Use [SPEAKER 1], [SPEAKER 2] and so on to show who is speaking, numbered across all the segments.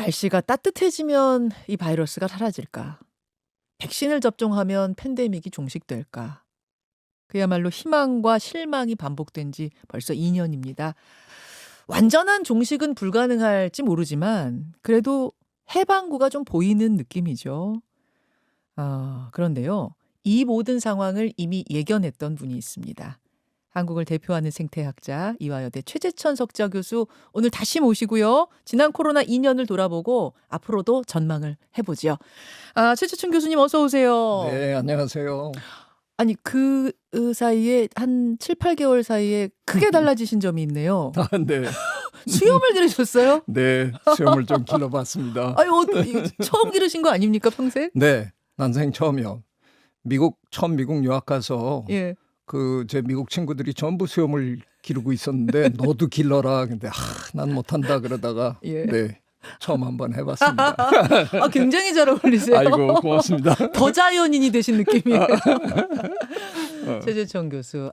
[SPEAKER 1] 날씨가 따뜻해지면 이 바이러스가 사라질까? 백신을 접종하면 팬데믹이 종식될까? 그야말로 희망과 실망이 반복된 지 벌써 2년입니다. 완전한 종식은 불가능할지 모르지만 그래도 해방구가 좀 보이는 느낌이죠. 그런데요. 이 모든 상황을 이미 예견했던 분이 있습니다. 한국을 대표하는 생태학자 이화여대 최재천 석좌 교수 오늘 다시 모시고요. 지난 코로나 2년을 돌아보고 앞으로도 전망을 해보죠. 최재천 교수님 어서 오세요.
[SPEAKER 2] 네, 안녕하세요.
[SPEAKER 1] 아니 그 사이에 한 7, 8개월 사이에 크게 달라지신 점이 있네요.
[SPEAKER 2] 네,
[SPEAKER 1] 수염을 기르셨어요?
[SPEAKER 2] 네, 수염을 좀 길러봤습니다.
[SPEAKER 1] 이거 처음 기르신 거 아닙니까 평생?
[SPEAKER 2] 네, 난생 처음이요. 처음 미국 유학 가서
[SPEAKER 1] 예.
[SPEAKER 2] 제 미국 친구들이 전부 수염을 기르고 있었는데 너도 길러라. 근데 난 못한다 그러다가
[SPEAKER 1] 예.
[SPEAKER 2] 네, 처음 한번 해봤습니다.
[SPEAKER 1] 굉장히 잘 어울리세요.
[SPEAKER 2] 아이고 고맙습니다.
[SPEAKER 1] 더 자연인이 되신 느낌이에요. 최재천 교수.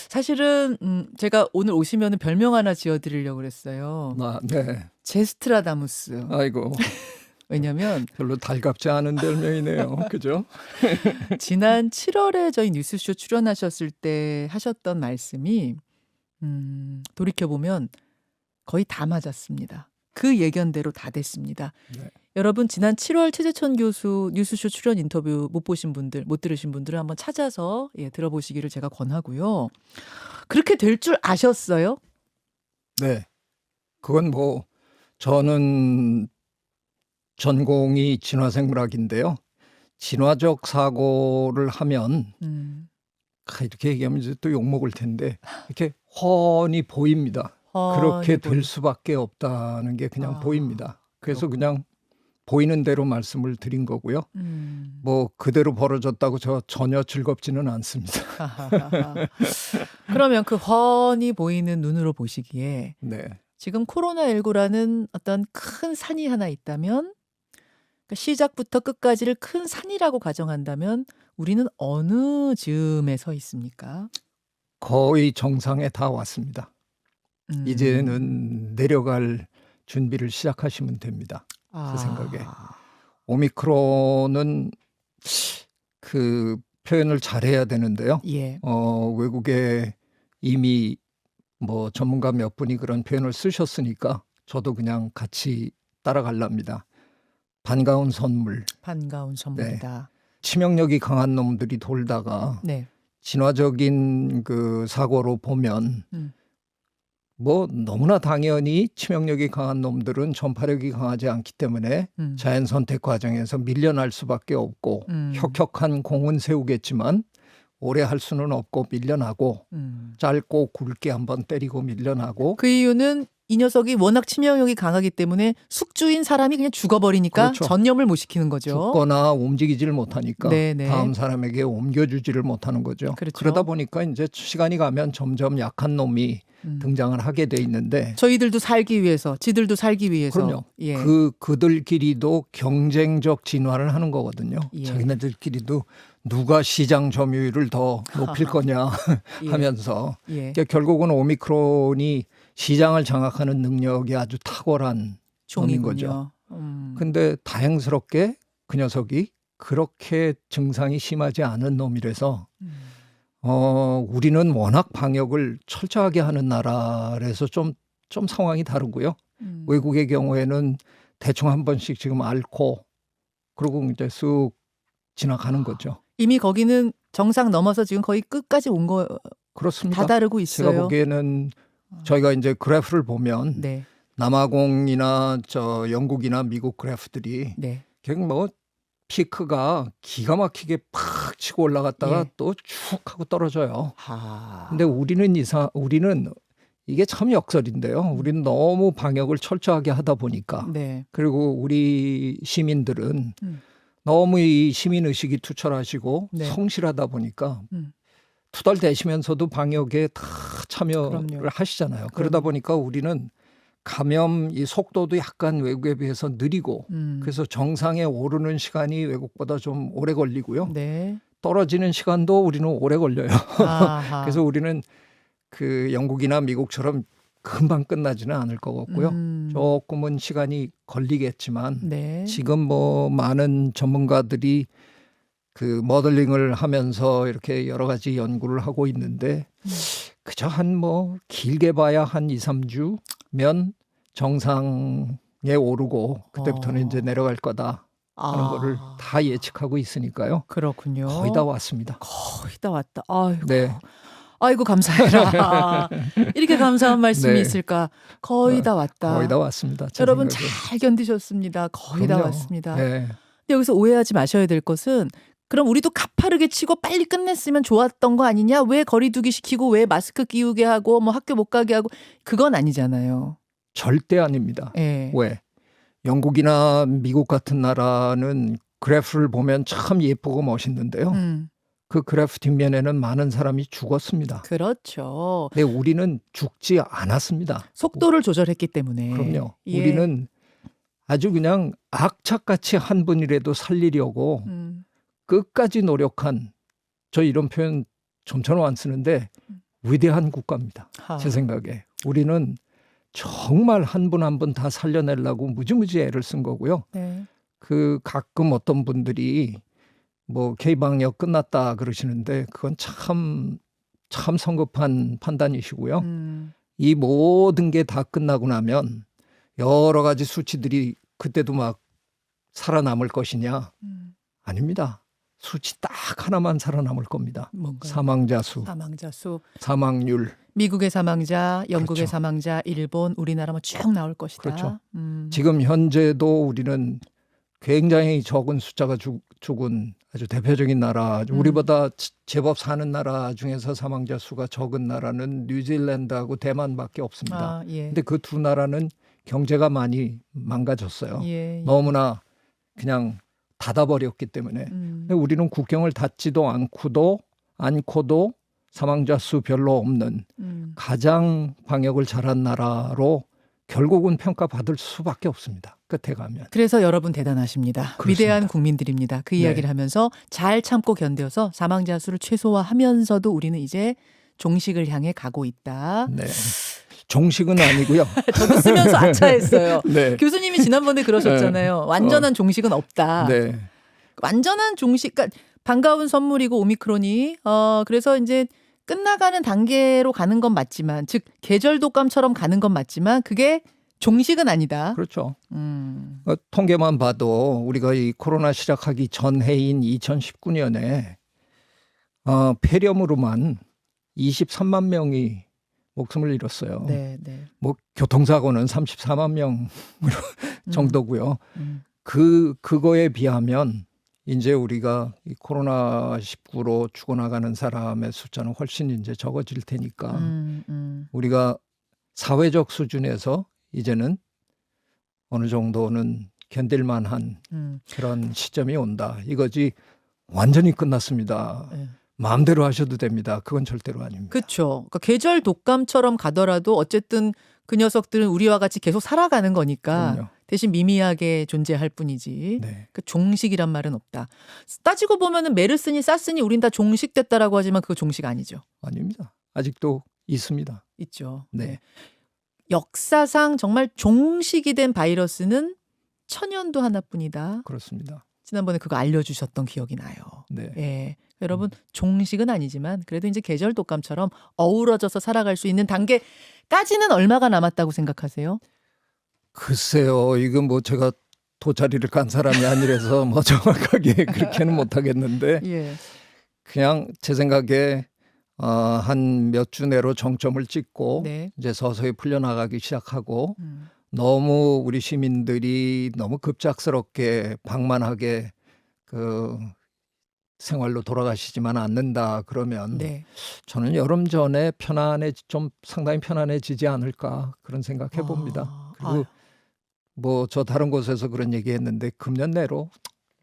[SPEAKER 1] 사실은 제가 오늘 오시면 별명 하나 지어드리려고 그랬어요.
[SPEAKER 2] 네.
[SPEAKER 1] 제스트라다무스.
[SPEAKER 2] 아이고
[SPEAKER 1] 왜냐면
[SPEAKER 2] 별로 달갑지 않은 별명이네요. 그죠?
[SPEAKER 1] 지난 7월에 저희 뉴스쇼 출연하셨을 때 하셨던 말씀이 돌이켜보면 거의 다 맞았습니다. 그 예견대로 다 됐습니다.
[SPEAKER 2] 네.
[SPEAKER 1] 여러분 지난 7월 최재천 교수 뉴스쇼 출연 인터뷰 못 보신 분들, 못 들으신 분들은 한번 찾아서 들어보시기를 제가 권하고요. 그렇게 될 줄 아셨어요?
[SPEAKER 2] 네. 그건 저는 전공이 진화생물학인데요. 진화적 사고를 하면 이렇게 얘기하면 이제 또 욕먹을 텐데 이렇게 훤히 보입니다. 그렇게 될 수밖에 없다는 게 그냥 보입니다. 그래서 그냥 보이는 대로 말씀을 드린 거고요. 그대로 벌어졌다고 저 전혀 즐겁지는 않습니다.
[SPEAKER 1] 그러면 그 훤히 보이는 눈으로 보시기에
[SPEAKER 2] 네.
[SPEAKER 1] 지금 코로나19라는 어떤 큰 산이 하나 있다면 시작부터 끝까지를 큰 산이라고 가정한다면 우리는 어느 즈음에 서 있습니까?
[SPEAKER 2] 거의 정상에 다 왔습니다. 이제는 내려갈 준비를 시작하시면 됩니다. 제 생각에. 오미크론은 그 표현을 잘해야 되는데요.
[SPEAKER 1] 예.
[SPEAKER 2] 외국에 이미 전문가 몇 분이 그런 표현을 쓰셨으니까 저도 그냥 같이 따라갈랍니다. 반가운 선물.
[SPEAKER 1] 반가운 선물이다.
[SPEAKER 2] 치명력이 강한 놈들이 돌다가
[SPEAKER 1] 네.
[SPEAKER 2] 진화적인 그 사고로 보면 너무나 당연히 치명력이 강한 놈들은 전파력이 강하지 않기 때문에 자연 선택 과정에서 밀려날 수밖에 없고 혁혁한 공은 세우겠지만 오래 할 수는 없고 밀려나고 짧고 굵게 한번 때리고 밀려나고
[SPEAKER 1] 그 이유는 이 녀석이 워낙 치명력이 강하기 때문에 숙주인 사람이 그냥 죽어버리니까
[SPEAKER 2] 그렇죠.
[SPEAKER 1] 전염을 못 시키는 거죠.
[SPEAKER 2] 죽거나 움직이지를 못하니까
[SPEAKER 1] 네네.
[SPEAKER 2] 다음 사람에게 옮겨주지를 못하는 거죠.
[SPEAKER 1] 그렇죠.
[SPEAKER 2] 그러다 보니까 이제 시간이 가면 점점 약한 놈이 등장을 하게 돼 있는데
[SPEAKER 1] 저희들도 살기 위해서, 지들도 살기 위해서.
[SPEAKER 2] 그럼요.
[SPEAKER 1] 예.
[SPEAKER 2] 그들끼리도 경쟁적 진화를 하는 거거든요.
[SPEAKER 1] 예.
[SPEAKER 2] 자기네들끼리도 누가 시장 점유율을 더 높일 거냐
[SPEAKER 1] 예.
[SPEAKER 2] 하면서
[SPEAKER 1] 예.
[SPEAKER 2] 그러니까 결국은 오미크론이 시장을 장악하는 능력이 아주 탁월한 놈인 거죠. 근데 다행스럽게 그 녀석이 그렇게 증상이 심하지 않은 놈이라서 우리는 워낙 방역을 철저하게 하는 나라라서 좀 상황이 다르고요. 외국의 경우에는 대충 한 번씩 지금 앓고 그러고 이제 쑥 지나가는 거죠.
[SPEAKER 1] 이미 거기는 정상 넘어서 지금 거의 끝까지 온 거
[SPEAKER 2] 그렇습니다.
[SPEAKER 1] 다다르고 있어요.
[SPEAKER 2] 제가 보기에는 저희가 이제 그래프를 보면
[SPEAKER 1] 네.
[SPEAKER 2] 남아공이나 영국이나 미국 그래프들이
[SPEAKER 1] 네.
[SPEAKER 2] 그냥 피크가 기가 막히게 팍 치고 올라갔다가
[SPEAKER 1] 예.
[SPEAKER 2] 또 쭉 하고 떨어져요.
[SPEAKER 1] 하.
[SPEAKER 2] 근데 우리는 이게 참 역설인데요. 우리는 너무 방역을 철저하게 하다 보니까
[SPEAKER 1] 네.
[SPEAKER 2] 그리고 우리 시민들은 너무 이 시민의식이 투철하시고
[SPEAKER 1] 네.
[SPEAKER 2] 성실하다 보니까 투덜대시면서도 방역에 다 참여를
[SPEAKER 1] 그럼요.
[SPEAKER 2] 하시잖아요. 그러다 보니까 우리는 감염 이 속도도 약간 외국에 비해서 느리고 그래서 정상에 오르는 시간이 외국보다 좀 오래 걸리고요.
[SPEAKER 1] 네.
[SPEAKER 2] 떨어지는 시간도 우리는 오래 걸려요.
[SPEAKER 1] 아하.
[SPEAKER 2] 그래서 우리는 그 영국이나 미국처럼 금방 끝나지는 않을 것 같고요. 조금은 시간이 걸리겠지만
[SPEAKER 1] 네.
[SPEAKER 2] 지금 뭐 많은 전문가들이 그 모델링을 하면서 이렇게 여러 가지 연구를 하고 있는데 그저 한 뭐 길게 봐야 한 2, 3주면 정상에 오르고 그때부터는 이제 내려갈 거다 하는 거를 다 예측하고 있으니까요.
[SPEAKER 1] 그렇군요.
[SPEAKER 2] 거의 다 왔습니다.
[SPEAKER 1] 거의 다 왔다. 아이고.
[SPEAKER 2] 네.
[SPEAKER 1] 아이고 감사해라. 이렇게 감사한 말씀이
[SPEAKER 2] 네.
[SPEAKER 1] 있을까. 거의 다 왔다.
[SPEAKER 2] 거의 다 왔습니다. 제
[SPEAKER 1] 여러분
[SPEAKER 2] 생각에.
[SPEAKER 1] 잘 견디셨습니다. 거의 다
[SPEAKER 2] 그럼요.
[SPEAKER 1] 왔습니다.
[SPEAKER 2] 네.
[SPEAKER 1] 근데 여기서 오해하지 마셔야 될 것은 그럼 우리도 가파르게 치고 빨리 끝냈으면 좋았던 거 아니냐? 왜 거리두기 시키고 왜 마스크 끼우게 하고 뭐 학교 못 가게 하고 그건 아니잖아요.
[SPEAKER 2] 절대 아닙니다.
[SPEAKER 1] 예.
[SPEAKER 2] 왜? 영국이나 미국 같은 나라는 그래프를 보면 참 예쁘고 멋있는데요. 그 그래프 뒷면에는 많은 사람이 죽었습니다.
[SPEAKER 1] 그렇죠.
[SPEAKER 2] 근데 우리는 죽지 않았습니다.
[SPEAKER 1] 속도를 조절했기 때문에.
[SPEAKER 2] 그럼요.
[SPEAKER 1] 예.
[SPEAKER 2] 우리는 아주 그냥 악착같이 한 분이라도 살리려고 끝까지 노력한, 저 이런 표현 좀처럼 안 쓰는데 위대한 국가입니다. 제 생각에. 우리는 정말 한 분 한 분 다 살려내려고 무지무지 애를 쓴 거고요.
[SPEAKER 1] 네.
[SPEAKER 2] 그 가끔 어떤 분들이 뭐 K방역 끝났다 그러시는데 그건 참 성급한 판단이시고요. 이 모든 게 다 끝나고 나면 여러 가지 수치들이 그때도 막 살아남을 것이냐? 아닙니다. 수치 딱 하나만 살아남을 겁니다.
[SPEAKER 1] 뭔가요?
[SPEAKER 2] 사망자 수,
[SPEAKER 1] 사망자 수.
[SPEAKER 2] 사망률.
[SPEAKER 1] 미국의 사망자, 영국의
[SPEAKER 2] 그렇죠.
[SPEAKER 1] 사망자, 일본, 우리나라 뭐 쭉 나올 것이다.
[SPEAKER 2] 그렇죠. 지금 현재도 우리는 굉장히 적은 숫자가 죽은 아주 대표적인 나라, 우리보다 제법 사는 나라 중에서 사망자 수가 적은 나라는 뉴질랜드하고 대만밖에 없습니다.
[SPEAKER 1] 예.
[SPEAKER 2] 근데 그 두 나라는 경제가 많이 망가졌어요.
[SPEAKER 1] 예.
[SPEAKER 2] 너무나 그냥 닫아버렸기 때문에. 근데 우리는 국경을 닫지도 않고도 사망자 수 별로 없는 가장 방역을 잘한 나라로 결국은 평가받을 수밖에 없습니다. 끝에 가면.
[SPEAKER 1] 그래서 여러분 대단하십니다.
[SPEAKER 2] 그렇습니다.
[SPEAKER 1] 위대한 국민들입니다. 그 이야기를 하면서 잘 참고 견뎌서 사망자 수를 최소화하면서도 우리는 이제 종식을 향해 가고 있다.
[SPEAKER 2] 네. 종식은 아니고요.
[SPEAKER 1] 저도 쓰면서 아차했어요.
[SPEAKER 2] 네.
[SPEAKER 1] 교수님이 지난번에 그러셨잖아요. 완전한 종식은 없다.
[SPEAKER 2] 네.
[SPEAKER 1] 완전한 종식, 그러니까 반가운 선물이고 오미크론이 그래서 이제 끝나가는 단계로 가는 건 맞지만, 즉 계절 독감처럼 가는 건 맞지만 그게 종식은 아니다.
[SPEAKER 2] 그렇죠. 통계만 봐도 우리가 이 코로나 시작하기 전 해인 2019년에 폐렴으로만 23만 명이 목숨을 잃었어요.
[SPEAKER 1] 네, 네.
[SPEAKER 2] 뭐 교통사고는 34만 명 정도고요. 그거에 비하면 이제 우리가 이 코로나19로 죽어나가는 사람의 숫자는 훨씬 이제 적어질 테니까 우리가 사회적 수준에서 이제는 어느 정도는 견딜만한 그런 시점이 온다. 이거지 완전히 끝났습니다.
[SPEAKER 1] 네.
[SPEAKER 2] 마음대로 하셔도 됩니다. 그건 절대로 아닙니다.
[SPEAKER 1] 그렇죠. 그러니까 계절 독감처럼 가더라도 어쨌든 그 녀석들은 우리와 같이 계속 살아가는 거니까
[SPEAKER 2] 그럼요.
[SPEAKER 1] 대신 미미하게 존재할 뿐이지.
[SPEAKER 2] 네.
[SPEAKER 1] 그 종식이란 말은 없다. 따지고 보면은 메르스니 사스니 우린 다 종식됐다라고 하지만 그거 종식 아니죠.
[SPEAKER 2] 아닙니다. 아직도 있습니다.
[SPEAKER 1] 있죠.
[SPEAKER 2] 네.
[SPEAKER 1] 역사상 정말 종식이 된 바이러스는 천연두 하나뿐이다.
[SPEAKER 2] 그렇습니다.
[SPEAKER 1] 지난번에 그거 알려주셨던 기억이 나요.
[SPEAKER 2] 네.
[SPEAKER 1] 예. 여러분 종식은 아니지만 그래도 이제 계절 독감처럼 어우러져서 살아갈 수 있는 단계까지는 얼마가 남았다고 생각하세요?
[SPEAKER 2] 글쎄요. 이건 뭐 제가 돗자리를 간 사람이 아니라서 뭐 정확하게 그렇게는 못하겠는데
[SPEAKER 1] 예.
[SPEAKER 2] 그냥 제 생각에 한 몇 주 내로 정점을 찍고
[SPEAKER 1] 네.
[SPEAKER 2] 이제 서서히 풀려나가기 시작하고 너무 우리 시민들이 너무 급작스럽게 방만하게 그 생활로 돌아가시지만 않는다 그러면
[SPEAKER 1] 네.
[SPEAKER 2] 저는 여름 전에 좀 상당히 편안해지지 않을까 그런 생각해 봅니다. 그리고 뭐 저 다른 곳에서 그런 얘기했는데 금년 내로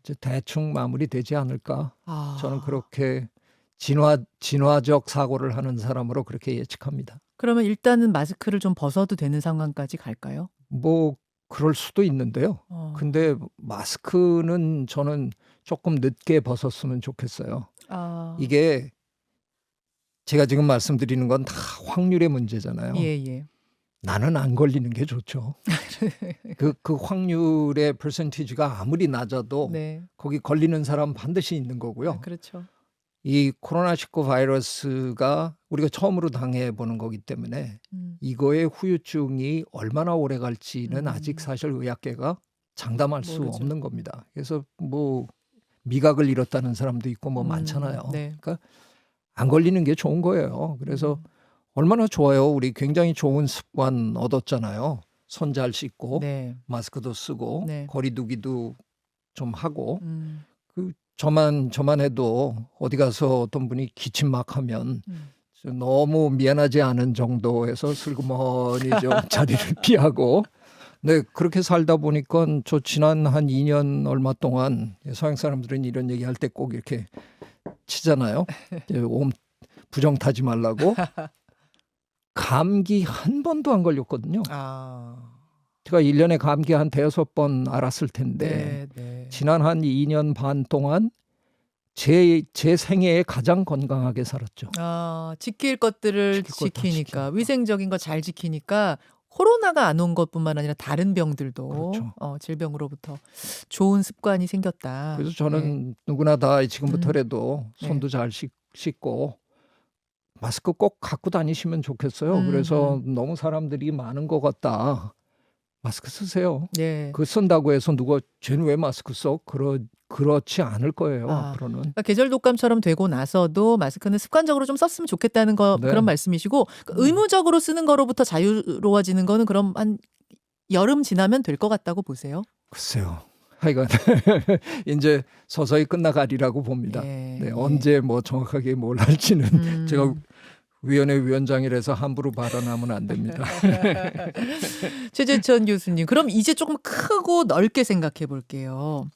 [SPEAKER 2] 이제 대충 마무리되지 않을까. 저는 그렇게 진화적 사고를 하는 사람으로 그렇게 예측합니다.
[SPEAKER 1] 그러면 일단은 마스크를 좀 벗어도 되는 상황까지 갈까요?
[SPEAKER 2] 뭐 그럴 수도 있는데요. 근데 마스크는 저는 조금 늦게 벗었으면 좋겠어요. 이게 제가 지금 말씀드리는 건 다 확률의 문제잖아요.
[SPEAKER 1] 예, 예.
[SPEAKER 2] 나는 안 걸리는 게 좋죠. 그 확률의 퍼센티지가 아무리 낮아도
[SPEAKER 1] 네.
[SPEAKER 2] 거기 걸리는 사람 반드시 있는 거고요.
[SPEAKER 1] 그렇죠.
[SPEAKER 2] 이 코로나19 바이러스가 우리가 처음으로 당해보는 거기 때문에 이거의 후유증이 얼마나 오래 갈지는 아직 사실 의학계가 장담할 수
[SPEAKER 1] 모르죠.
[SPEAKER 2] 없는 겁니다. 그래서 뭐 미각을 잃었다는 사람도 있고 뭐 많잖아요.
[SPEAKER 1] 네.
[SPEAKER 2] 그러니까 안 걸리는 게 좋은 거예요. 그래서 얼마나 좋아요. 우리 굉장히 좋은 습관 얻었잖아요. 손 잘 씻고
[SPEAKER 1] 네.
[SPEAKER 2] 마스크도 쓰고
[SPEAKER 1] 네.
[SPEAKER 2] 거리 두기도 좀 하고 그 저만 해도 어디 가서 어떤 분이 기침 막 하면 너무 미안하지 않은 정도에서 슬그머니 좀 자리를 피하고 네 그렇게 살다 보니까 저 지난 한 2년 얼마 동안 서양 사람들은 이런 얘기할 때 꼭 이렇게 치잖아요. 옴 부정 타지 말라고. 감기 한 번도 안 걸렸거든요. 제가 1년에 감기 한 5번 앓았을 텐데
[SPEAKER 1] 네.
[SPEAKER 2] 지난 한 2년 반 동안 제 생애에 가장 건강하게 살았죠.
[SPEAKER 1] 지킬 것들을
[SPEAKER 2] 지킬 것도 다
[SPEAKER 1] 지키니까
[SPEAKER 2] 지키고.
[SPEAKER 1] 위생적인 거 잘 지키니까 코로나가 안 온 것뿐만 아니라 다른 병들도
[SPEAKER 2] 그렇죠.
[SPEAKER 1] 질병으로부터 좋은 습관이 생겼다.
[SPEAKER 2] 그래서 저는 누구나 다 지금부터라도
[SPEAKER 1] 네.
[SPEAKER 2] 손도 잘 씻고 마스크 꼭 갖고 다니시면 좋겠어요. 그래서 너무 사람들이 많은 것 같다. 마스크 쓰세요.
[SPEAKER 1] 네.
[SPEAKER 2] 그 쓴다고 해서 누가 쟤는 왜 마스크 써? 그렇지 않을 거예요. 앞으로는.
[SPEAKER 1] 그러니까 계절 독감처럼 되고 나서도 마스크는 습관적으로 좀 썼으면 좋겠다는 거
[SPEAKER 2] 네.
[SPEAKER 1] 그런 말씀이시고 의무적으로 쓰는 거로부터 자유로워지는 거는 그럼 한 여름 지나면 될 것 같다고 보세요?
[SPEAKER 2] 글쎄요. 하여간 이제 서서히 끝나가리라고 봅니다.
[SPEAKER 1] 예,
[SPEAKER 2] 네,
[SPEAKER 1] 예.
[SPEAKER 2] 언제 뭐 정확하게 뭘 할지는 제가 위원회 위원장이라서 함부로 발언하면 안 됩니다.
[SPEAKER 1] 최재천 교수님, 그럼 이제 조금 크고 넓게 생각해 볼게요.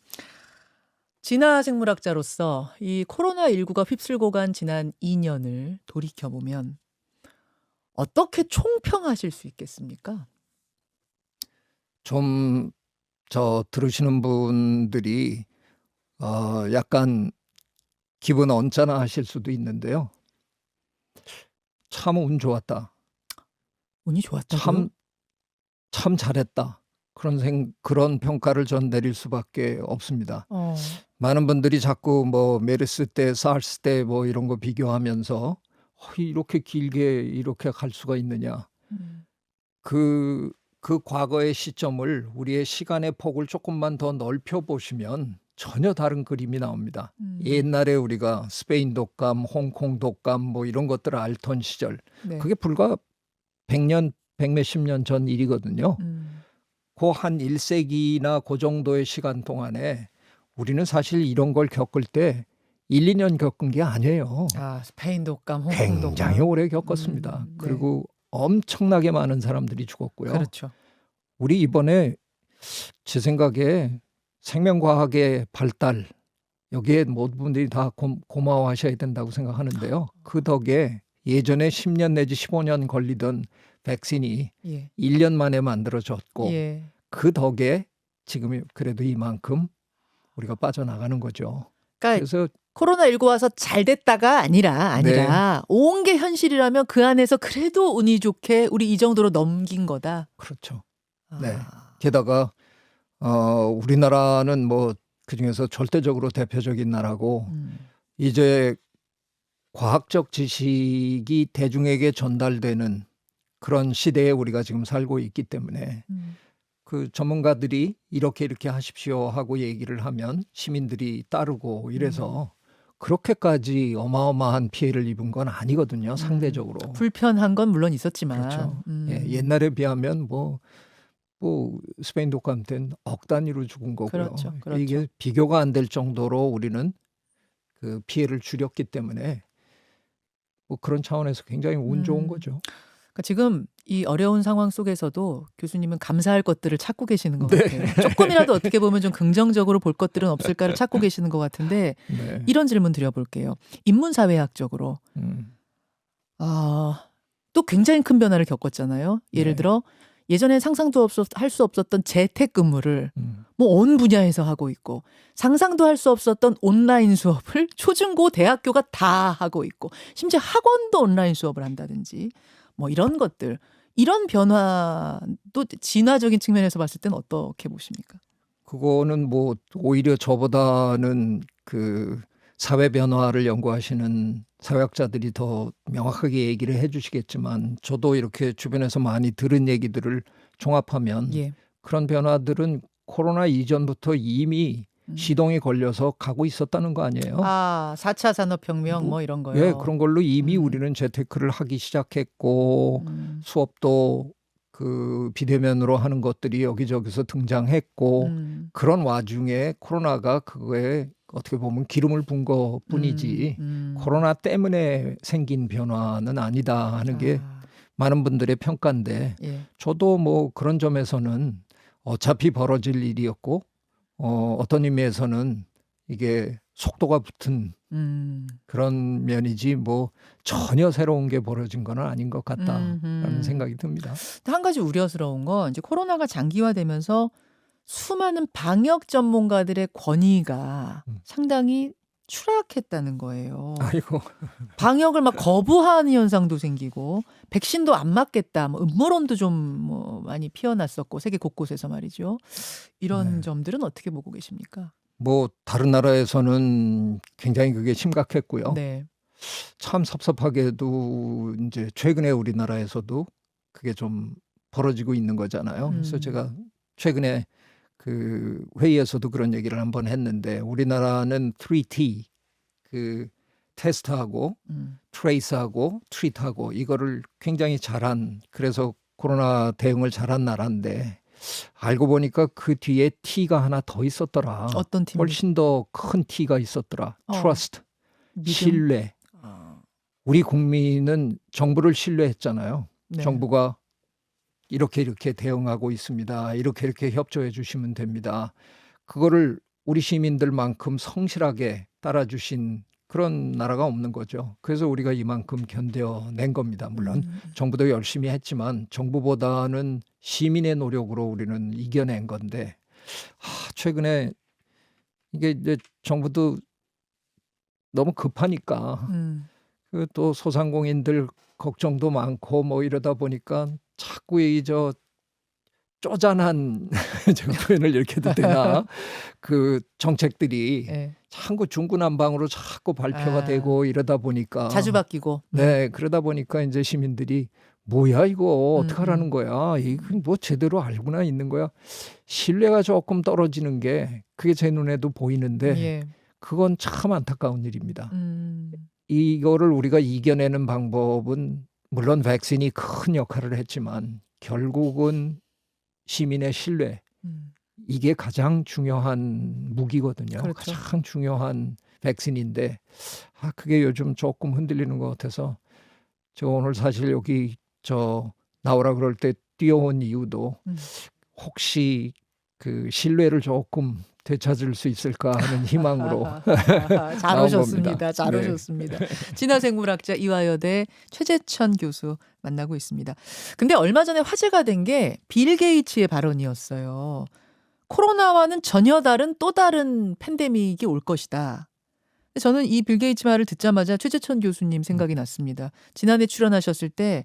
[SPEAKER 1] 진화생물학자로서 이 코로나19가 휩쓸고 간 지난 2년을 돌이켜보면 어떻게 총평하실 수 있겠습니까?
[SPEAKER 2] 좀 들으시는 분들이 약간 기분 언짢아 하실 수도 있는데요. 참 운 좋았다.
[SPEAKER 1] 운이 좋았다고요?
[SPEAKER 2] 참 잘했다. 그런 평가를 전 내릴 수밖에 없습니다. 많은 분들이 자꾸 뭐 메르스 때, 사르스 때 뭐 이런 거 비교하면서 이렇게 길게 이렇게 갈 수가 있느냐. 그 과거의 시점을 우리의 시간의 폭을 조금만 더 넓혀 보시면 전혀 다른 그림이 나옵니다. 옛날에 우리가 스페인 독감, 홍콩 독감 뭐 이런 것들을 앓던 시절
[SPEAKER 1] 네.
[SPEAKER 2] 그게 불과 100년, 100몇십 년 전 일이거든요. 그 한 1세기나 그 정도의 시간 동안에 우리는 사실 이런 걸 겪을 때 1, 2년 겪은 게 아니에요.
[SPEAKER 1] 스페인 독감, 홍콩
[SPEAKER 2] 굉장히
[SPEAKER 1] 독감.
[SPEAKER 2] 오래 겪었습니다.
[SPEAKER 1] 네.
[SPEAKER 2] 그리고 엄청나게 많은 사람들이 죽었고요.
[SPEAKER 1] 그렇죠.
[SPEAKER 2] 우리 이번에 제 생각에 생명과학의 발달 여기에 모든 분들이 다 고마워하셔야 된다고 생각하는데요. 그 덕에 예전에 10년 내지 15년 걸리던 백신이
[SPEAKER 1] 예.
[SPEAKER 2] 1년 만에 만들어졌고
[SPEAKER 1] 예.
[SPEAKER 2] 그 덕에 지금 그래도 이만큼 우리가 빠져나가는 거죠.
[SPEAKER 1] 그러니까
[SPEAKER 2] 그래서
[SPEAKER 1] 코로나19 와서 잘 됐다가 아니라
[SPEAKER 2] 네.
[SPEAKER 1] 온 게 현실이라면 그 안에서 그래도 운이 좋게 우리 이 정도로 넘긴 거다.
[SPEAKER 2] 그렇죠. 네. 게다가 우리나라는 뭐 그중에서 절대적으로 대표적인 나라고 이제 과학적 지식이 대중에게 전달되는 그런 시대에 우리가 지금 살고 있기 때문에 그 전문가들이 이렇게 하십시오 하고 얘기를 하면 시민들이 따르고 이래서 그렇게까지 어마어마한 피해를 입은 건 아니거든요. 상대적으로.
[SPEAKER 1] 불편한 건 물론 있었지만.
[SPEAKER 2] 그렇죠. 예, 옛날에 비하면 뭐 스페인 독감 때는 억 단위로 죽은 거고요.
[SPEAKER 1] 그렇죠.
[SPEAKER 2] 이게 비교가 안 될 정도로 우리는 그 피해를 줄였기 때문에 뭐 그런 차원에서 굉장히 운 좋은 거죠.
[SPEAKER 1] 그러니까 지금 이 어려운 상황 속에서도 교수님은 감사할 것들을 찾고 계시는 것
[SPEAKER 2] 네.
[SPEAKER 1] 같아요. 조금이라도 어떻게 보면 좀 긍정적으로 볼 것들은 없을까를 찾고 계시는 것 같은데
[SPEAKER 2] 네.
[SPEAKER 1] 이런 질문 드려볼게요. 인문사회학적으로 또 굉장히 큰 변화를 겪었잖아요. 예를
[SPEAKER 2] 네.
[SPEAKER 1] 들어 예전에 상상도 할 수 없었던 재택근무를 뭐 온 분야에서 하고 있고 상상도 할 수 없었던 온라인 수업을 초중고 대학교가 다 하고 있고 심지어 학원도 온라인 수업을 한다든지 뭐 이런 것들 이런 변화도 진화적인 측면에서 봤을 때는 어떻게 보십니까?
[SPEAKER 2] 그거는 뭐 오히려 저보다는 그 사회 변화를 연구하시는 사회학자들이 더 명확하게 얘기를 해주시겠지만 저도 이렇게 주변에서 많이 들은 얘기들을 종합하면
[SPEAKER 1] 예.
[SPEAKER 2] 그런 변화들은 코로나 이전부터 이미 시동이 걸려서 가고 있었다는 거 아니에요?
[SPEAKER 1] 4차 산업혁명 뭐 이런 거요.
[SPEAKER 2] 예, 그런 걸로 이미 우리는 재테크를 하기 시작했고 수업도 그 비대면으로 하는 것들이 여기저기서 등장했고 그런 와중에 코로나가 그거에 어떻게 보면 기름을 분 것뿐이지 코로나 때문에 생긴 변화는 아니다 하는 게 많은 분들의 평가인데
[SPEAKER 1] 예.
[SPEAKER 2] 저도 뭐 그런 점에서는 어차피 벌어질 일이었고 어떤 의미에서는 이게 속도가 붙은 그런 면이지 뭐 전혀 새로운 게 벌어진 건 아닌 것 같다라는 생각이 듭니다.
[SPEAKER 1] 한 가지 우려스러운 건 이제 코로나가 장기화되면서 수많은 방역 전문가들의 권위가 상당히 추락했다는 거예요.
[SPEAKER 2] 아이고.
[SPEAKER 1] 방역을 막 거부하는 현상도 생기고 백신도 안 맞겠다. 뭐 음모론도 좀 뭐 많이 피어났었고 세계 곳곳에서 말이죠. 이런
[SPEAKER 2] 네.
[SPEAKER 1] 점들은 어떻게 보고 계십니까?
[SPEAKER 2] 뭐 다른 나라에서는 굉장히 그게 심각했고요.
[SPEAKER 1] 네.
[SPEAKER 2] 참 섭섭하게도 이제 최근에 우리나라에서도 그게 좀 벌어지고 있는 거잖아요. 그래서 제가 최근에 그 회의에서도 그런 얘기를 한번 했는데 우리나라는 3T 그 테스트하고 트레이스하고 트리트하고 이거를 굉장히 잘한 그래서 코로나 대응을 잘한 나라인데 알고 보니까 그 뒤에 T가 하나 더 있었더라.
[SPEAKER 1] 어떤 팀?
[SPEAKER 2] 훨씬 더 큰 T가 있었더라. 트러스트,
[SPEAKER 1] 믿음?
[SPEAKER 2] 신뢰. 우리 국민은 정부를 신뢰했잖아요.
[SPEAKER 1] 네.
[SPEAKER 2] 정부가 이렇게 대응하고 있습니다. 이렇게 협조해 주시면 됩니다. 그거를 우리 시민들만큼 성실하게 따라주신 그런 나라가 없는 거죠. 그래서 우리가 이만큼 견뎌낸 겁니다. 물론 정부도 열심히 했지만 정부보다는 시민의 노력으로 우리는 이겨낸 건데 최근에 이게 이제 정부도 너무 급하니까 그 또 소상공인들 걱정도 많고 뭐 이러다 보니까 자꾸 이 저 쪼잔한 제가 표현을 이렇게 해도 되나 그 정책들이
[SPEAKER 1] 네.
[SPEAKER 2] 자꾸 중구난방으로 자꾸 발표가 되고 이러다 보니까
[SPEAKER 1] 자주 바뀌고.
[SPEAKER 2] 네 그러다 보니까 이제 시민들이 뭐야 이거 어떡하라는 거야 이거 뭐 제대로 알고나 있는 거야 신뢰가 조금 떨어지는 게 그게 제 눈에도 보이는데
[SPEAKER 1] 예.
[SPEAKER 2] 그건 참 안타까운 일입니다. 이거를 우리가 이겨내는 방법은 물론 백신이 큰 역할을 했지만 결국은 시민의 신뢰 이게 가장 중요한 무기거든요.
[SPEAKER 1] 그렇죠.
[SPEAKER 2] 가장 중요한 백신인데 그게 요즘 조금 흔들리는 것 같아서 저 오늘 사실 여기 저 나오라 그럴 때 뛰어온 이유도 혹시 그 신뢰를 조금 되찾을 수 있을까 하는 희망으로
[SPEAKER 1] 잘
[SPEAKER 2] 나온
[SPEAKER 1] 오셨습니다.
[SPEAKER 2] 겁니다.
[SPEAKER 1] 잘
[SPEAKER 2] 네.
[SPEAKER 1] 오셨습니다. 진화생물학자 이화여대 최재천 교수 만나고 있습니다. 근데 얼마 전에 화제가 된 게 빌 게이츠의 발언이었어요. 코로나와는 전혀 다른 또 다른 팬데믹이 올 것이다. 저는 이 빌 게이츠 말을 듣자마자 최재천 교수님 생각이 났습니다. 지난해 출연하셨을 때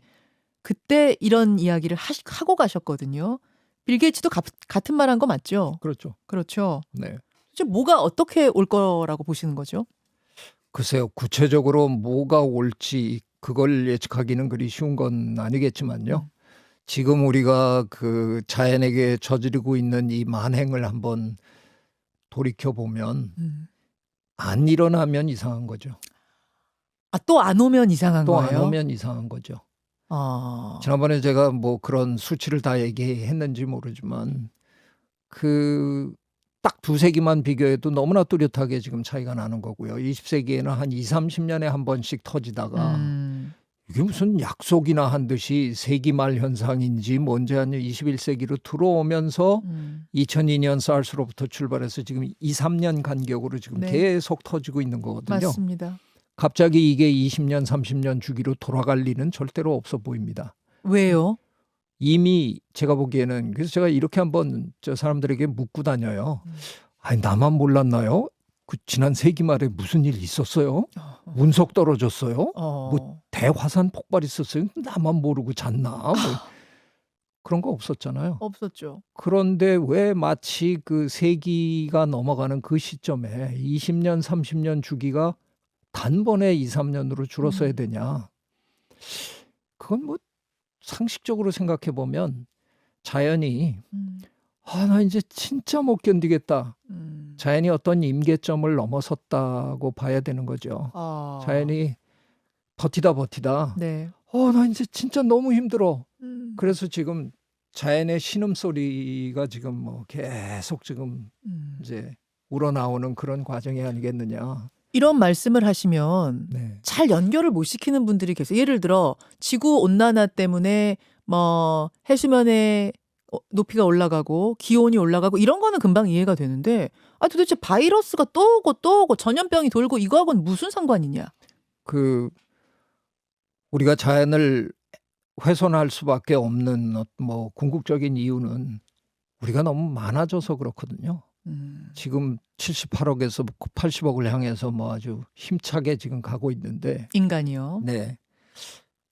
[SPEAKER 1] 그때 이런 이야기를 하고 가셨거든요. 빌 게이츠도 같은 말 한 거 맞죠?
[SPEAKER 2] 그렇죠.
[SPEAKER 1] 그렇죠.
[SPEAKER 2] 네.
[SPEAKER 1] 뭐가 어떻게 올 거라고 보시는 거죠?
[SPEAKER 2] 글쎄요. 구체적으로 뭐가 올지 그걸 예측하기는 그리 쉬운 건 아니겠지만요. 지금 우리가 그 자연에게 저지르고 있는 이 만행을 한번 돌이켜 보면 안 일어나면 이상한 거죠.
[SPEAKER 1] 또 안 오면 이상한
[SPEAKER 2] 또
[SPEAKER 1] 거예요?
[SPEAKER 2] 안 오면 이상한 거죠. 지난번에 제가 뭐 그런 수치를 다 얘기했는지 모르지만 그 딱 2세기만 비교해도 너무나 뚜렷하게 지금 차이가 나는 거고요. 20세기에는 한 20-30년에 한 번씩 터지다가 이게 무슨 약속이나 한 듯이 세기 말 현상인지 뭔지 아니 21세기로 들어오면서 2002년 사르스로부터 출발해서 지금 2-3년 간격으로 지금
[SPEAKER 1] 네.
[SPEAKER 2] 계속 터지고 있는 거거든요.
[SPEAKER 1] 맞습니다.
[SPEAKER 2] 갑자기 이게 20년, 30년 주기로 돌아갈 리는 절대로 없어 보입니다.
[SPEAKER 1] 왜요?
[SPEAKER 2] 이미 제가 보기에는 그래서 제가 이렇게 한번 저 사람들에게 묻고 다녀요. 아니 나만 몰랐나요? 그 지난 세기 말에 무슨 일 있었어요? 운석 떨어졌어요? 뭐 대화산 폭발 있었어요? 나만 모르고 잤나? 뭐 그런 거 없었잖아요.
[SPEAKER 1] 없었죠.
[SPEAKER 2] 그런데 왜 마치 그 세기가 넘어가는 그 시점에 20년, 30년 주기가 단번에 2, 3년으로 줄었어야 되냐. 그건 뭐 상식적으로 생각해 보면 자연이 나 이제 진짜 못 견디겠다. 자연이 어떤 임계점을 넘어섰다고 봐야 되는 거죠. 자연이 버티다
[SPEAKER 1] 네.
[SPEAKER 2] 나 이제 진짜 너무 힘들어. 그래서 지금 자연의 신음소리가 지금 뭐 계속 지금 이제 우러나오는 그런 과정이 아니겠느냐.
[SPEAKER 1] 이런 말씀을 하시면
[SPEAKER 2] 네.
[SPEAKER 1] 잘 연결을 못 시키는 분들이 계세요. 예를 들어 지구 온난화 때문에 뭐 해수면의 높이가 올라가고 기온이 올라가고 이런 거는 금방 이해가 되는데 도대체 바이러스가 또 오고 전염병이 돌고 이거하고는 무슨 상관이냐.
[SPEAKER 2] 그 우리가 자연을 훼손할 수밖에 없는 뭐 궁극적인 이유는 우리가 너무 많아져서 그렇거든요. 지금 78억에서 80억을 향해서 뭐 아주 힘차게 지금 가고 있는데
[SPEAKER 1] 인간이요.
[SPEAKER 2] 네.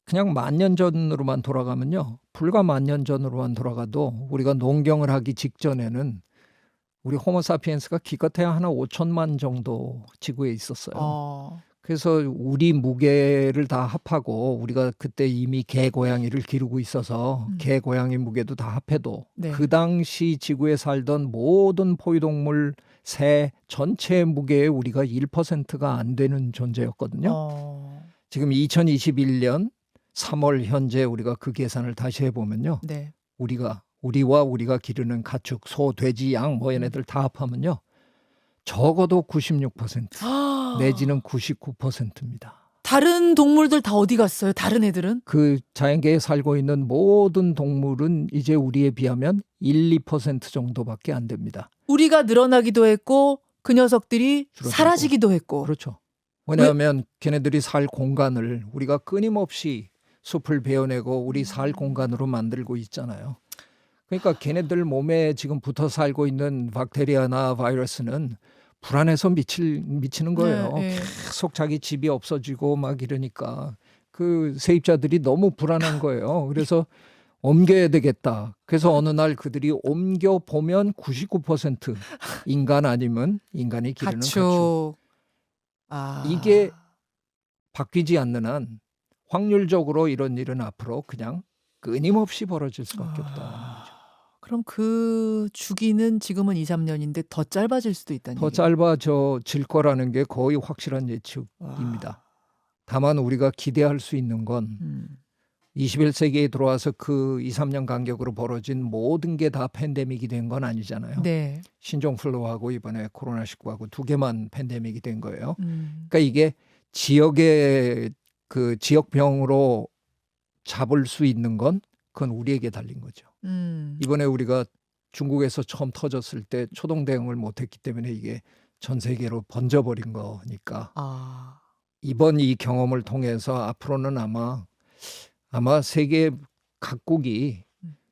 [SPEAKER 2] 그냥 10,000년 전으로만 돌아가면요. 불과 10,000년 전으로만 돌아가도 우리가 농경을 하기 직전에는 우리 호모사피엔스가 기껏해야 하나 5천만 정도 지구에 있었어요. 그래서 우리 무게를 다 합하고 우리가 그때 이미 개 고양이를 기르고 있어서 개 고양이 무게도 다 합해도
[SPEAKER 1] 네.
[SPEAKER 2] 그 당시 지구에 살던 모든 포유동물 새 전체 무게의 우리가 1%가 안 되는 존재였거든요. 지금 2021년 3월 현재 우리가 그 계산을 다시 해보면요.
[SPEAKER 1] 네.
[SPEAKER 2] 우리와 우리가 기르는 가축, 소, 돼지, 양 뭐 얘네들 다 합하면요. 적어도 96% 내지는 99%입니다.
[SPEAKER 1] 다른 동물들 다 어디 갔어요? 다른 애들은?
[SPEAKER 2] 그 자연계에 살고 있는 모든 동물은 이제 우리에 비하면 1, 2% 정도밖에 안 됩니다.
[SPEAKER 1] 우리가 늘어나기도 했고 그 녀석들이
[SPEAKER 2] 줄어들고.
[SPEAKER 1] 사라지기도 했고.
[SPEAKER 2] 그렇죠. 왜냐하면 걔네들이 살 공간을 우리가 끊임없이 숲을 베어내고 우리 살 공간으로 만들고 있잖아요. 그러니까 걔네들 몸에 지금 붙어 살고 있는 박테리아나 바이러스는 불안해서 미치는 거예요.
[SPEAKER 1] 네.
[SPEAKER 2] 계속 자기 집이 없어지고 막 이러니까 그 세입자들이 너무 불안한 거예요. 그래서 옮겨야 되겠다. 그래서 어느 날 그들이 옮겨 보면 99% 인간 아니면 인간이 기르는 가축. 이게 바뀌지 않는 한 확률적으로 이런 일은 앞으로 그냥 끊임없이 벌어질 수밖에 없다.
[SPEAKER 1] 그럼 그 주기는 지금은 2, 3년인데 더 짧아질 수도 있다는
[SPEAKER 2] 더
[SPEAKER 1] 얘기예요.
[SPEAKER 2] 짧아질 거라는 게 거의 확실한 예측입니다. 다만 우리가 기대할 수 있는 건 21세기에 들어와서 그 2, 3년 간격으로 벌어진 모든 게 다 팬데믹이 된 건 아니잖아요.
[SPEAKER 1] 네.
[SPEAKER 2] 신종플루하고 이번에 코로나19하고 두 개만 팬데믹이 된 거예요. 그러니까 이게 지역의 그 지역병으로 잡을 수 있는 건 그건 우리에게 달린 거죠. 이번에 우리가 중국에서 처음 터졌을 때 초동 대응을 못했기 때문에 이게 전 세계로 번져버린 거니까 이번 이 경험을 통해서 앞으로는 아마 세계 각국이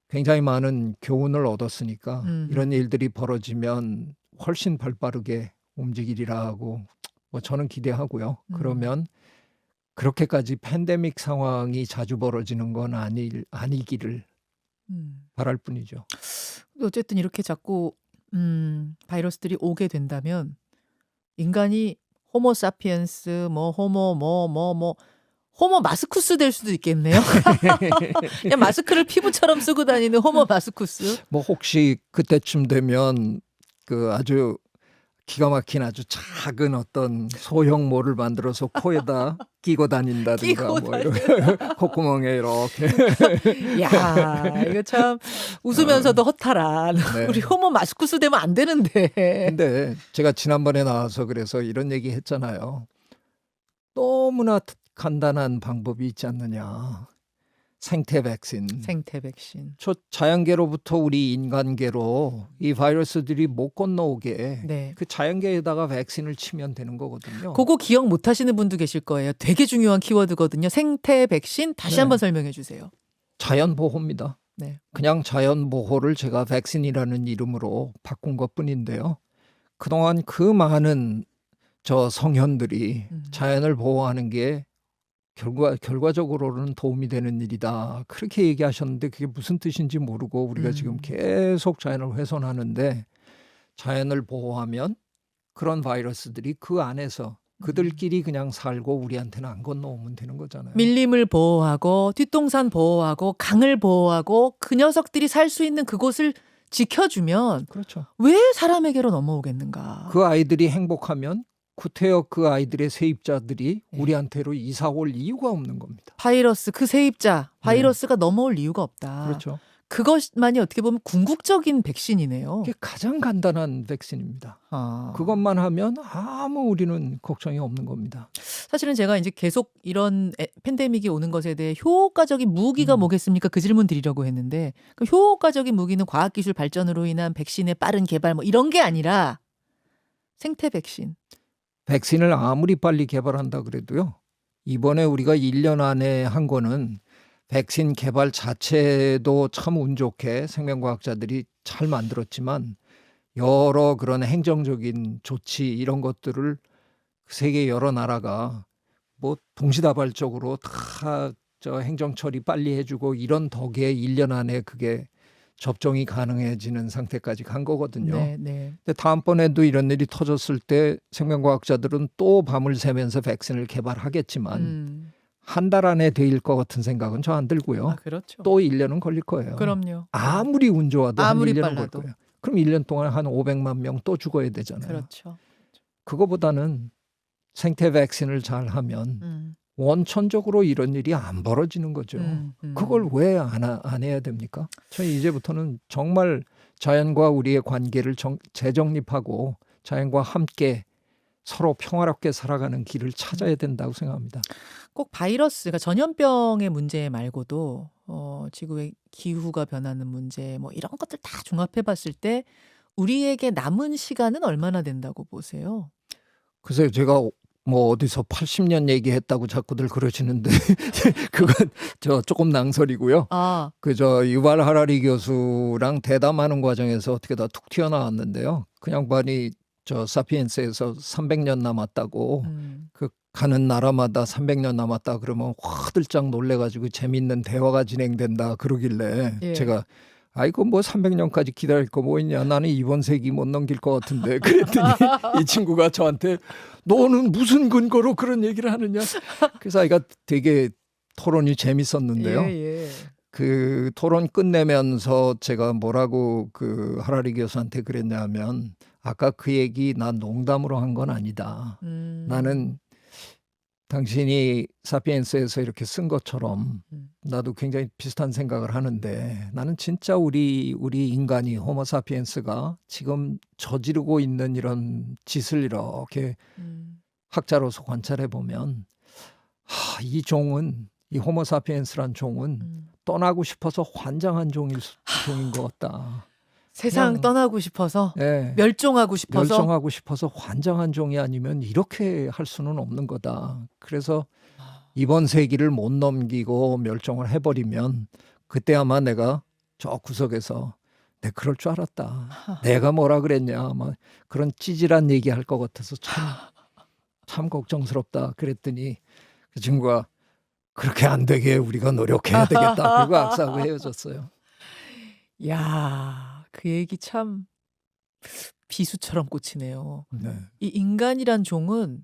[SPEAKER 2] 굉장히 많은 교훈을 얻었으니까 이런 일들이 벌어지면 훨씬 발빠르게 움직이리라고 뭐 저는 기대하고요. 그러면 그렇게까지 팬데믹 상황이 자주 벌어지는 건 아니기를 바랄 뿐이죠.
[SPEAKER 1] 어쨌든 이렇게 자꾸 바이러스들이 오게 된다면 인간이 호모 사피엔스 호모 마스쿠스 될 수도 있겠네요. 그냥 마스크를 피부처럼 쓰고 다니는 호모 마스쿠스.
[SPEAKER 2] 뭐 혹시 그때쯤 되면 그 아주 기가 막힌 아주 작은 어떤 소형 모를 만들어서 코에다 끼고 다닌다든가 뭐 이런 콧구멍에 이렇게.
[SPEAKER 1] 야, 이거 참 웃으면서도 허탈한.
[SPEAKER 2] 네.
[SPEAKER 1] 우리 호모 마스쿠스 되면 안 되는데.
[SPEAKER 2] 근데 제가 지난번에 나와서 그래서 이런 얘기 했잖아요. 너무나 간단한 방법이 있지 않느냐. 생태 백신.
[SPEAKER 1] 저
[SPEAKER 2] 자연계로부터 우리 인간계로 이 바이러스들이 못 건너오게
[SPEAKER 1] 네.
[SPEAKER 2] 그 자연계에다가 백신을 치면 되는 거거든요.
[SPEAKER 1] 그거 기억 못 하시는 분도 계실 거예요. 되게 중요한 키워드거든요. 생태 백신 다시
[SPEAKER 2] 네.
[SPEAKER 1] 한번 설명해 주세요.
[SPEAKER 2] 자연 보호입니다.
[SPEAKER 1] 네.
[SPEAKER 2] 그냥 자연 보호를 제가 백신이라는 이름으로 바꾼 것뿐인데요. 그동안 그 많은 저 성현들이 자연을 보호하는 게 결과적으로는 도움이 되는 일이다. 그렇게 얘기하셨는데 그게 무슨 뜻인지 모르고 우리가 지금 계속 자연을 훼손하는데 자연을 보호하면 그런 바이러스들이 그 안에서 그들끼리 그냥 살고 우리한테는 안 건너오면 되는 거잖아요.
[SPEAKER 1] 밀림을 보호하고 뒷동산 보호하고 강을 보호하고 그 녀석들이 살 수 있는 그곳을 지켜주면
[SPEAKER 2] 그렇죠.
[SPEAKER 1] 왜 사람에게로 넘어오겠는가?
[SPEAKER 2] 그 아이들이 행복하면 구태여 그 아이들의 세입자들이
[SPEAKER 1] 네.
[SPEAKER 2] 우리한테로 이사 올 이유가 없는 겁니다.
[SPEAKER 1] 바이러스 그 세입자 바이러스가 넘어올 이유가 없다.
[SPEAKER 2] 그렇죠.
[SPEAKER 1] 그것만이 어떻게 보면 궁극적인 백신이네요.
[SPEAKER 2] 이게 가장 간단한 백신입니다. 그것만 하면 아무 우리는 걱정이 없는 겁니다.
[SPEAKER 1] 사실은 제가 이제 계속 이런 팬데믹이 오는 것에 대해 효과적인 무기가 뭐겠습니까? 그 질문 드리려고 했는데 그 효과적인 무기는 과학기술 발전으로 인한 백신의 빠른 개발 뭐 이런 게 아니라 생태 백신.
[SPEAKER 2] 백신을 아무리 빨리 개발한다 그래도요. 이번에 우리가 1년 안에 한 거는 백신 개발 자체도 참 운 좋게 생명과학자들이 잘 만들었지만 여러 그런 행정적인 조치 이런 것들을 세계 여러 나라가 뭐 동시다발적으로 다 저 행정 처리 빨리 해주고 이런 덕에 1년 안에 그게 접종이 가능해지는 상태까지 간 거거든요.
[SPEAKER 1] 네.
[SPEAKER 2] 근데 다음번에도 이런 일이 터졌을 때 생명과학자들은 또 밤을 새면서 백신을 개발하겠지만 한 달 안에 될 것 같은 생각은 저 안 들고요.
[SPEAKER 1] 그렇죠.
[SPEAKER 2] 또 1년은 걸릴 거예요.
[SPEAKER 1] 그럼요.
[SPEAKER 2] 아무리 운 좋아도
[SPEAKER 1] 아무리
[SPEAKER 2] 한 1년은
[SPEAKER 1] 빨라도.
[SPEAKER 2] 걸릴 거예요. 그럼 1년 동안 한 500만 명 또 죽어야 되잖아요.
[SPEAKER 1] 그렇죠.
[SPEAKER 2] 그거보다는 생태 백신을 잘 하면 원천적으로 이런 일이 안 벌어지는 거죠. 그걸 왜 안 해야 됩니까? 저희 이제부터는 정말 자연과 우리의 관계를 재정립하고 자연과 함께 서로 평화롭게 살아가는 길을 찾아야 된다고 생각합니다.
[SPEAKER 1] 꼭 바이러스가 전염병의 문제 말고도 지구의 기후가 변하는 문제 뭐 이런 것들 다 종합해 봤을 때 우리에게 남은 시간은 얼마나 된다고 보세요?
[SPEAKER 2] 글쎄요, 제가 뭐 어디서 80년 얘기했다고 자꾸들 그러시는데 그건 저 조금 낭설이고요. 그 저 유발 하라리 교수랑 대담하는 과정에서 어떻게 다 툭 튀어나왔는데요. 그 양반이 저 사피엔스에서 300년 남았다고 그 가는 나라마다 300년 남았다 그러면 화들짝 놀래가지고 재밌는 대화가 진행된다 그러길래
[SPEAKER 1] 예.
[SPEAKER 2] 제가 아이고 뭐 300년까지 기다릴 거 뭐 있냐 나는 이번 세기 못 넘길 것 같은데 그랬더니 이 친구가 저한테 너는 무슨 근거로 그런 얘기를 하느냐 그래서 아이가 되게 토론이 재밌었는데요. 그 토론 끝내면서 제가 뭐라고 그 하라리 교수한테 그랬냐면 아까 그 얘기 난 농담으로 한 건 아니다. 나는 당신이 사피엔스에서 이렇게 쓴 것처럼 나도 굉장히 비슷한 생각을 하는데 나는 진짜 우리 인간이 호모 사피엔스가 지금 저지르고 있는 이런 짓을 이렇게 학자로서 관찰해 보면 이 종은 이 호모 사피엔스란 종은 떠나고 싶어서 환장한 종인 것 같다.
[SPEAKER 1] 세상
[SPEAKER 2] 그냥,
[SPEAKER 1] 떠나고 싶어서
[SPEAKER 2] 네,
[SPEAKER 1] 멸종하고 싶어서
[SPEAKER 2] 멸종하고 싶어서 환장한 종이 아니면 이렇게 할 수는 없는 거다. 그래서 이번 세기를 못 넘기고 멸종을 해버리면 그때 아마 내가 저 구석에서 내 그럴 줄 알았다. 내가 뭐라 그랬냐. 아마 그런 찌질한 얘기할 것 같아서 참 걱정스럽다. 그랬더니 그 친구가 그렇게 안 되게 우리가 노력해야 되겠다. 그리고 악수하고 헤어졌어요.
[SPEAKER 1] 야, 그 얘기 참 비수처럼 꽂히네요.
[SPEAKER 2] 네.
[SPEAKER 1] 이 인간이란 종은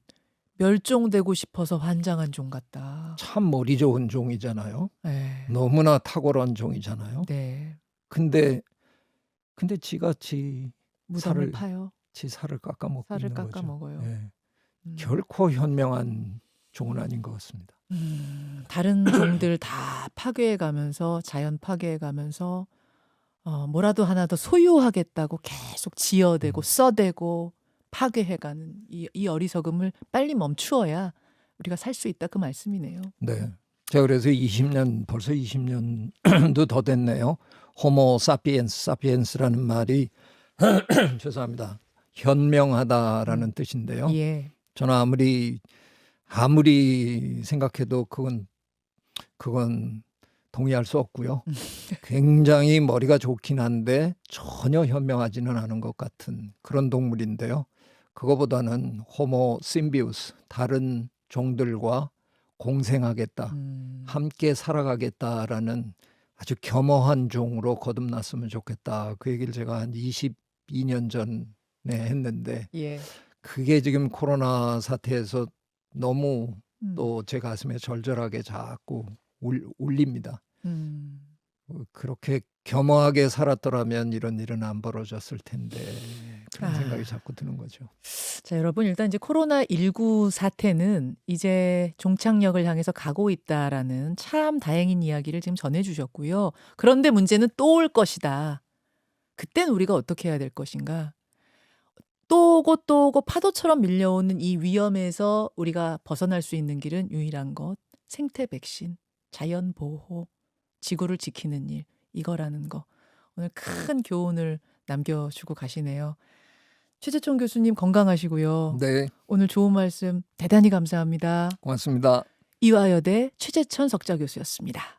[SPEAKER 1] 멸종되고 싶어서 환장한 종 같다.
[SPEAKER 2] 참 머리 좋은 종이잖아요.
[SPEAKER 1] 네.
[SPEAKER 2] 너무나 탁월한 종이잖아요.
[SPEAKER 1] 네.
[SPEAKER 2] 근데 지가
[SPEAKER 1] 무덤을 파요.
[SPEAKER 2] 지 살을 깎아먹고
[SPEAKER 1] 살을
[SPEAKER 2] 있는
[SPEAKER 1] 깎아
[SPEAKER 2] 거죠.
[SPEAKER 1] 먹어요.
[SPEAKER 2] 네. 결코 현명한 종은 아닌 것 같습니다.
[SPEAKER 1] 다른 종들 다 파괴해가면서 자연 파괴해가면서 뭐라도 하나 더 소유하겠다고 계속 지어대고 써대고 파괴해가는 이 어리석음을 빨리 멈추어야 우리가 살 수 있다 그 말씀이네요.
[SPEAKER 2] 네. 제가 그래서 벌써 20년도 더 됐네요. 호모 사피엔스라는 말이 죄송합니다. 현명하다라는 뜻인데요.
[SPEAKER 1] 예.
[SPEAKER 2] 저는 아무리 생각해도 그건 동의할 수 없고요. 굉장히 머리가 좋긴 한데 전혀 현명하지는 않은 것 같은 그런 동물인데요. 그거보다는 호모 심비우스 다른 종들과 공생하겠다, 함께 살아가겠다라는 아주 겸허한 종으로 거듭났으면 좋겠다. 그 얘기를 제가 한 22년 전에 했는데
[SPEAKER 1] 예.
[SPEAKER 2] 그게 지금 코로나 사태에서 너무 또 제 가슴에 절절하게 자꾸 울립니다. 그렇게 겸허하게 살았더라면 이런 일은 안 벌어졌을 텐데 그런 생각이 자꾸 드는 거죠.
[SPEAKER 1] 자, 여러분 일단 이제 코로나19 사태는 이제 종착역을 향해서 가고 있다라는 참 다행인 이야기를 지금 전해주셨고요. 그런데 문제는 또 올 것이다. 그땐 우리가 어떻게 해야 될 것인가? 또 오고 또 오고 파도처럼 밀려오는 이 위험에서 우리가 벗어날 수 있는 길은 유일한 것, 생태 백신, 자연 보호, 지구를 지키는 일, 이거라는 거. 오늘 큰 교훈을 남겨주고 가시네요. 최재총 교수님 건강하시고요.
[SPEAKER 2] 네,
[SPEAKER 1] 오늘 좋은 말씀 대단히 감사합니다.
[SPEAKER 2] 고맙습니다.
[SPEAKER 1] 이화여대 최재천 석좌 교수였습니다.